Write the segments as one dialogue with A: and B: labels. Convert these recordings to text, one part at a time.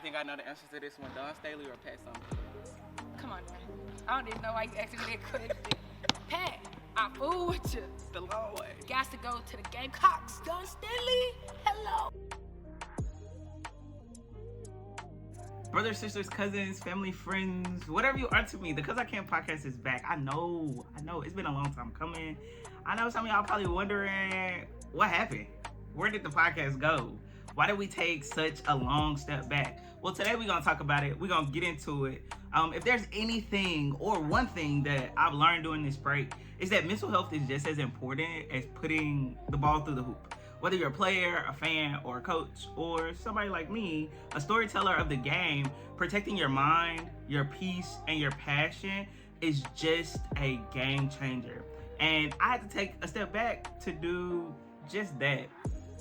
A: I think I know the answer to this one. Don Staley or Pat Summitt?
B: Come on, man. I don't even know why you asking me that question. Pat, I fool with you.
A: The long way.
B: Got to go to the Gamecocks. Don Staley, hello.
C: Brothers, sisters, cousins, family, friends, whatever you are to me, the CauseICan podcast is back. I know, it's been a long time coming. I know some of y'all probably wondering, what happened? Where did the podcast go? Why did we take such a long step back? Well, today we're gonna talk about it. We're gonna get into it. If there's anything or one thing that I've learned during this break, is that mental health is just as important as putting the ball through the hoop. Whether you're a player, a fan, or a coach, or somebody like me, a storyteller of the game, protecting your mind, your peace, and your passion is just a game changer. And I had to take a step back to do just that.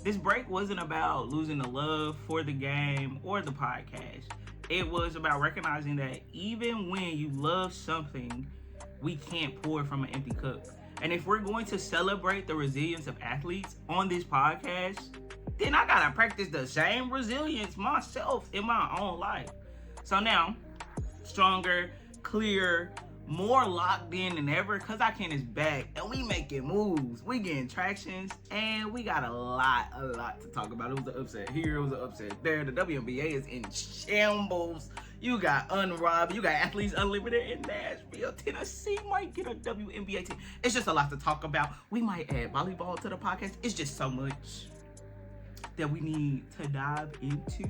C: This break wasn't about losing the love for the game or the podcast. It was about recognizing that even when you love something, we can't pour from an empty cup. And if we're going to celebrate the resilience of athletes on this podcast, then I gotta practice the same resilience myself in my own life. So now, stronger, clearer, more locked in than ever, CauseICan is back and we making moves, we getting tractions, and we got a lot to talk about. It was an upset here, it was an upset there. The WNBA is in shambles. You got Unrobbed, you got Athletes Unlimited in Nashville. Tennessee might get a WNBA team. It's just a lot to talk about. We might add volleyball to the podcast. It's just so much that we need to dive into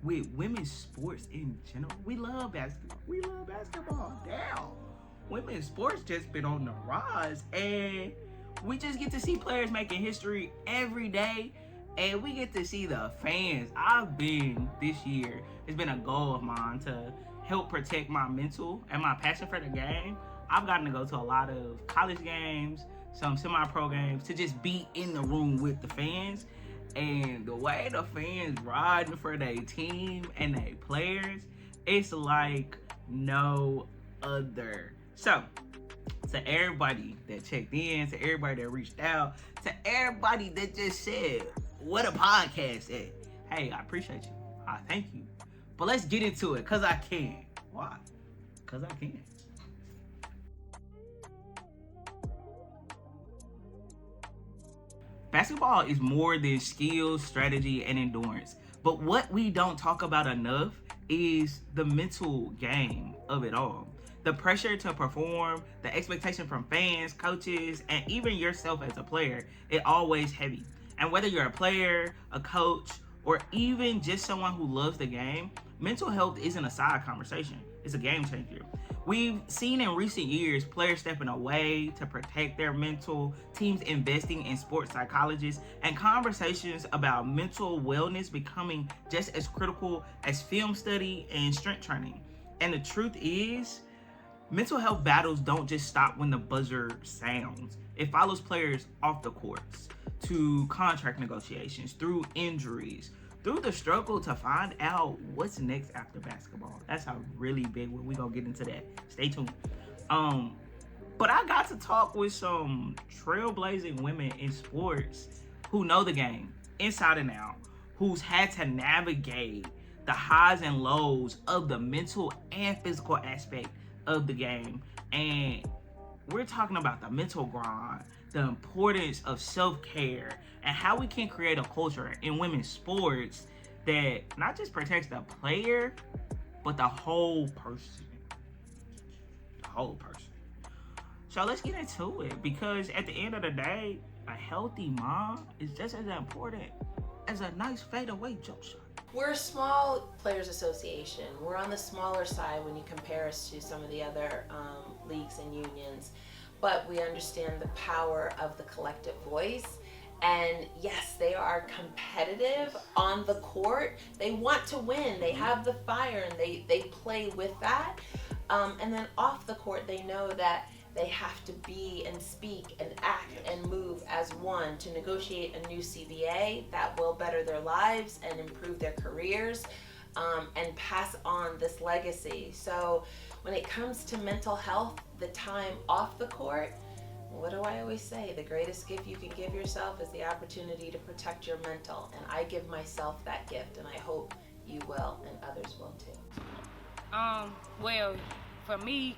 C: with women's sports in general. We love basketball. Damn. Women's sports just been on the rise, and we just get to see players making history every day. And we get to see the fans. This year, it's been a goal of mine to help protect my mental and my passion for the game. I've gotten to go to a lot of college games, some semi-pro games, to just be in the room with the fans. And the way the fans riding for their team and their players, it's like no other. So, to everybody that checked in, to everybody that reached out, to everybody that just said, what a podcast at. Hey, I appreciate you. I thank you. But let's get into it, cause I can. Why? Cause I can. Basketball is more than skill, strategy, and endurance. But what we don't talk about enough is the mental game of it all. The pressure to perform, the expectation from fans, coaches, and even yourself as a player, it always heavy. And whether you're a player, a coach, or even just someone who loves the game, mental health isn't a side conversation. It's a game changer. We've seen in recent years players stepping away to protect their mental, teams investing in sports psychologists, and conversations about mental wellness becoming just as critical as film study and strength training. And the truth is, mental health battles don't just stop when the buzzer sounds. It follows players off the courts, to contract negotiations, through injuries, through the struggle to find out what's next after basketball. That's a really big one. We're gonna get into that. Stay tuned. But I got to talk with some trailblazing women in sports who know the game inside and out, who's had to navigate the highs and lows of the mental and physical aspect of the game. And we're talking about the mental grind, the importance of self-care, and how we can create a culture in women's sports that not just protects the player, but the whole person. The whole person. So let's get into it, because at the end of the day, a healthy mind is just as important as a nice fadeaway jump shot.
D: We're a small players association. We're on the smaller side when you compare us to some of the other leagues and unions, but we understand the power of the collective voice. And yes, they are competitive on the court. They want to win. They have the fire, and they play with that. And then off the court, they know that they have to be and speak and act and move as one to negotiate a new CBA that will better their lives and improve their careers, and pass on this legacy. So when it comes to mental health, the time off the court, what do I always say? The greatest gift you can give yourself is the opportunity to protect your mental. And I give myself that gift, and I hope you will, and others will too.
B: Well, for me,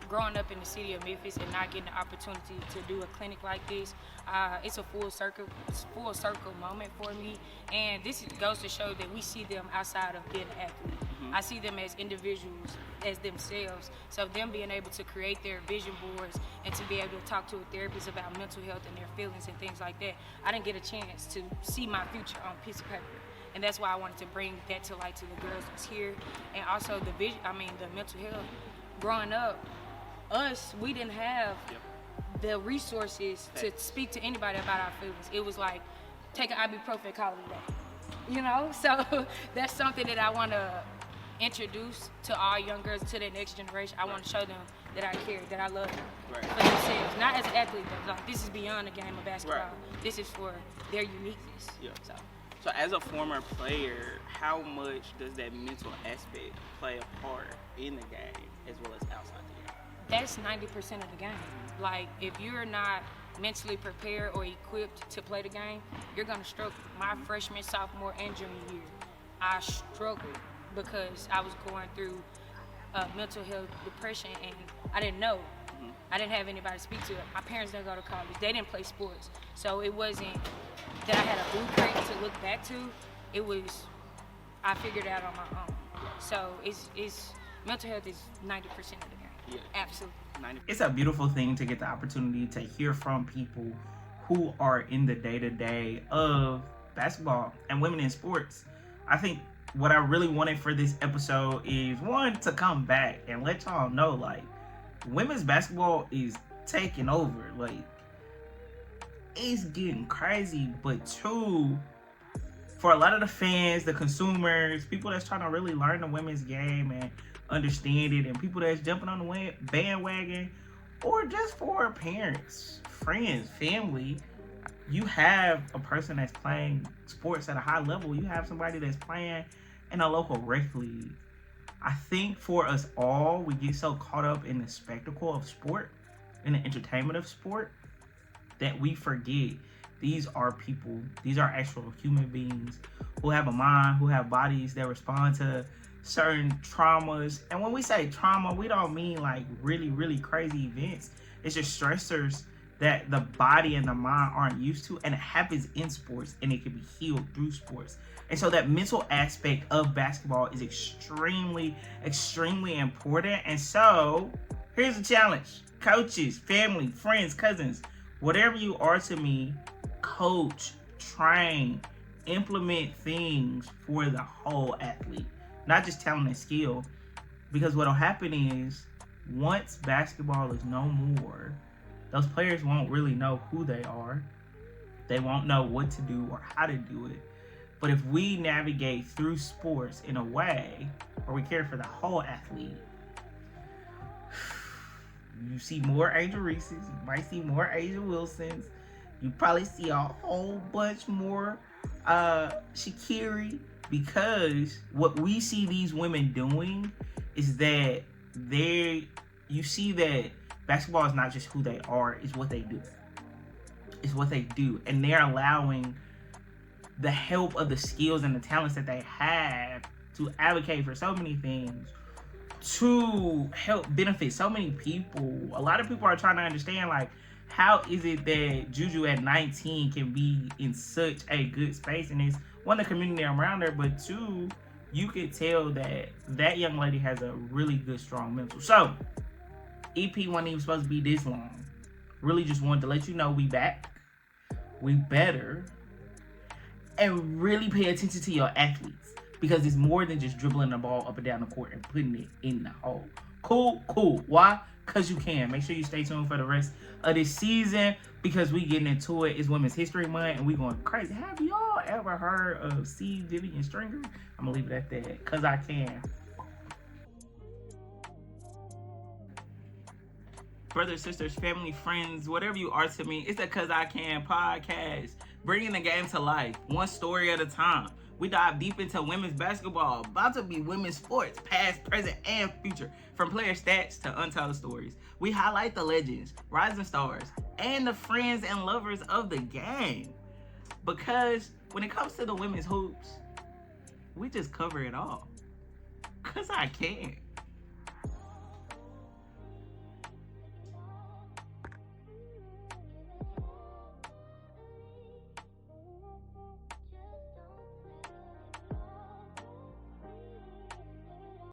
B: growing up in the city of Memphis and not getting the opportunity to do a clinic like this, it's a full circle moment for me. And this goes to show that we see them outside of being an athlete. I see them as individuals, as themselves. So them being able to create their vision boards and to be able to talk to a therapist about mental health and their feelings and things like that, I didn't get a chance to see my future on a piece of paper. And that's why I wanted to bring that to light to the girls that's here. And also the mental health. Growing up, we didn't have the resources to speak to anybody about our feelings. It was like, take an ibuprofen, call it a day. You know? So that's something that I want to introduce to all young girls, to the next generation. I want to show them that I care, that I love them for themselves. Not as an athlete, though. Like, this is beyond the game of basketball. This is for their uniqueness.
A: So as a former player, how much does that mental aspect play a part in the game as well as outside the game?
B: That's 90% of the game. Like, if you're not mentally prepared or equipped to play the game, you're going to struggle. My freshman, sophomore, and junior year, I struggled because I was going through mental health, depression, and I didn't know. I didn't have anybody to speak to. My parents didn't go to college. They didn't play sports. So it wasn't that I had a blueprint to look back to. It was, I figured it out on my own. So it's mental health is 90% of the game. Yeah. Absolutely. 90%.
C: It's a beautiful thing to get the opportunity to hear from people who are in the day-to-day of basketball and women in sports. I think what I really wanted for this episode is, one, to come back and let y'all know, like, women's basketball is taking over. Like, it's getting crazy. But two, for a lot of the fans, the consumers, people that's trying to really learn the women's game and understand it, and people that's jumping on the bandwagon, or just for parents, friends, family, you have a person that's playing sports at a high level. You have somebody that's playing in a local rec league. I think for us all, we get so caught up in the spectacle of sport, in the entertainment of sport, that we forget these are people, these are actual human beings who have a mind, who have bodies that respond to certain traumas. And when we say trauma, we don't mean like really, really crazy events. It's just stressors that the body and the mind aren't used to, and it happens in sports, and it can be healed through sports. And so that mental aspect of basketball is extremely, extremely important. And so here's the challenge. Coaches, family, friends, cousins, whatever you are to me, coach, train, implement things for the whole athlete, not just talent and skill. Because what'll happen is, once basketball is no more, those players won't really know who they are. They won't know what to do or how to do it. But if we navigate through sports in a way where we care for the whole athlete, you see more Angel Reese's, you might see more Asia Wilsons, you probably see a whole bunch more Shaqiri, because what we see these women doing is that you see that basketball is not just who they are, it's what they do. It's what they do. And they're allowing the help of the skills and the talents that they have to advocate for so many things, to help benefit so many people. A lot of people are trying to understand, like, how is it that Juju at 19 can be in such a good space? And it's, one, the community around her, but two, you could tell that that young lady has a really good, strong mental. So, EP wasn't even supposed to be this long. Really just wanted to let you know we back, we better, and really pay attention to your athletes, because it's more than just dribbling the ball up and down the court and putting it in the hole. Cool. Why? Because you can. Make sure you stay tuned for the rest of this season, because we getting into it. It's Women's History Month and we going crazy. Have y'all ever heard of C. Vivian Stringer? I'm gonna leave it at that, because I can. Brothers, sisters, family, friends, whatever you are to me, it's the Cause I Can podcast, bringing the game to life, one story at a time. We dive deep into women's basketball, about to be women's sports, past, present, and future, from player stats to untold stories. We highlight the legends, rising stars, and the friends and lovers of the game. Because when it comes to the women's hoops, we just cover it all. Cause I can.